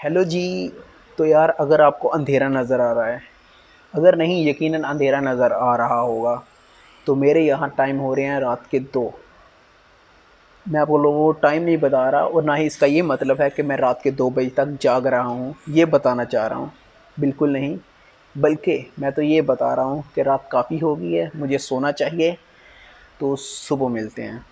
Hello जी। तो यार अगर आपको अंधेरा नज़र आ रहा है, अगर नहीं यकीनन अंधेरा नज़र आ रहा होगा, तो मेरे यहाँ टाइम हो रहे हैं रात के 2। मैं आपको लोगों को टाइम नहीं बता रहा और ना ही इसका ये मतलब है कि मैं रात के 2 बजे तक जाग रहा हूँ, ये बताना चाह रहा हूँ। बिल्कुल नहीं, बल्कि मैं तो ये बता रहा हूँ कि रात काफ़ी हो गई है, मुझे सोना चाहिए। तो सुबह मिलते हैं।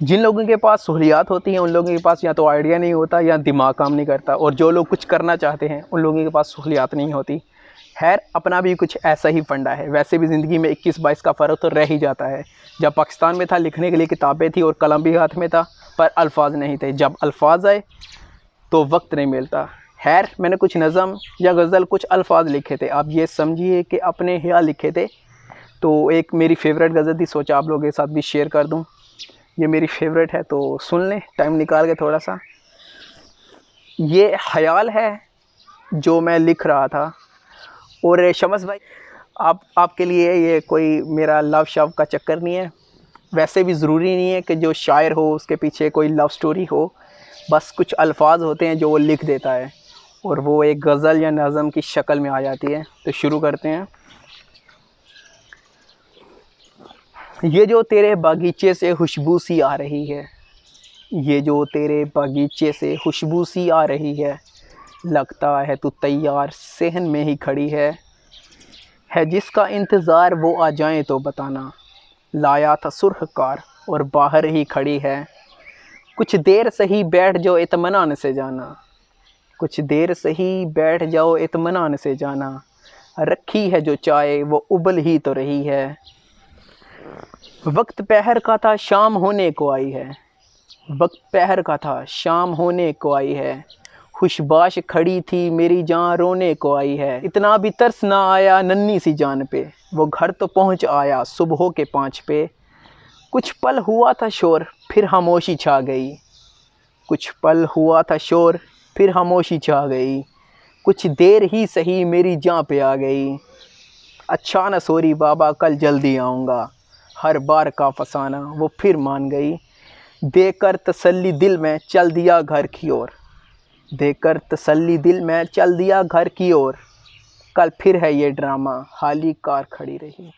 जिन लोगों के पास सहूलियात होती हैं उन लोगों के पास या तो आइडिया नहीं होता या दिमाग काम नहीं करता, और जो लोग कुछ करना चाहते हैं उन लोगों के पास सहूलियात नहीं होती। खैर, अपना भी कुछ ऐसा ही फंडा है। वैसे भी ज़िंदगी में 21-22 का फ़र्क तो रह ही जाता है। जब पाकिस्तान में था लिखने के लिए किताबें थी और कलम भी हाथ में था, पर अल्फाज नहीं थे। जब अल्फाज आए तो वक्त नहीं मिलता। खैर, मैंने कुछ नज़म या गज़ल, कुछ अल्फाज लिखे थे। आप ये समझिए कि अपने यहाँ लिखे थे। तो एक मेरी फेवरेट गज़ल थी, सोचा आप लोगों के साथ भी शेयर कर दूँ। ये मेरी फेवरेट है, तो सुन लें टाइम निकाल के थोड़ा सा। ये ख्याल है जो मैं लिख रहा था। और शमस भाई, आप आपके लिए ये कोई मेरा लव शव का चक्कर नहीं है। वैसे भी ज़रूरी नहीं है कि जो शायर हो उसके पीछे कोई लव स्टोरी हो। बस कुछ अल्फाज होते हैं जो वो लिख देता है और वो एक गज़ल या नज़म की शक्ल में आ जाती है। तो शुरू करते हैं। ये जो तेरे बागीचे से खुशबू सी आ रही है, ये जो तेरे बागीचे से खुशबू सी आ रही है, लगता है तू तैयार सहन में ही खड़ी है जिसका इंतज़ार वो आ जाए तो बताना। लाया था सुर्ख कार और बाहर ही खड़ी है, कुछ देर सही बैठ जाओ इत्मीनान से जाना। कुछ देर सही बैठ जाओ इत्मीनान से जाना, रखी है जो चाय वो उबल ही तो रही है। वक्त पहर का था शाम होने को आई है, वक्त पहर का था शाम होने को आई है, खुशबाश खड़ी थी मेरी जान रोने को आई है। इतना भी तरस ना आया नन्ही सी जान पे, वो घर तो पहुंच आया सुबह के 5 पे। कुछ पल हुआ था शोर फिर खामोशी छा गई, कुछ पल हुआ था शोर फिर खामोशी छा गई, कुछ देर ही सही मेरी जान पे आ गई। अच्छा न सोरी बाबा कल जल्दी आऊँगा, हर बार का फसाना वो फिर मान गई। देकर तसल्ली दिल में चल दिया घर की ओर, देकर तसल्ली दिल में चल दिया घर की ओर। कल फिर है ये ड्रामा, खाली कार खड़ी रही।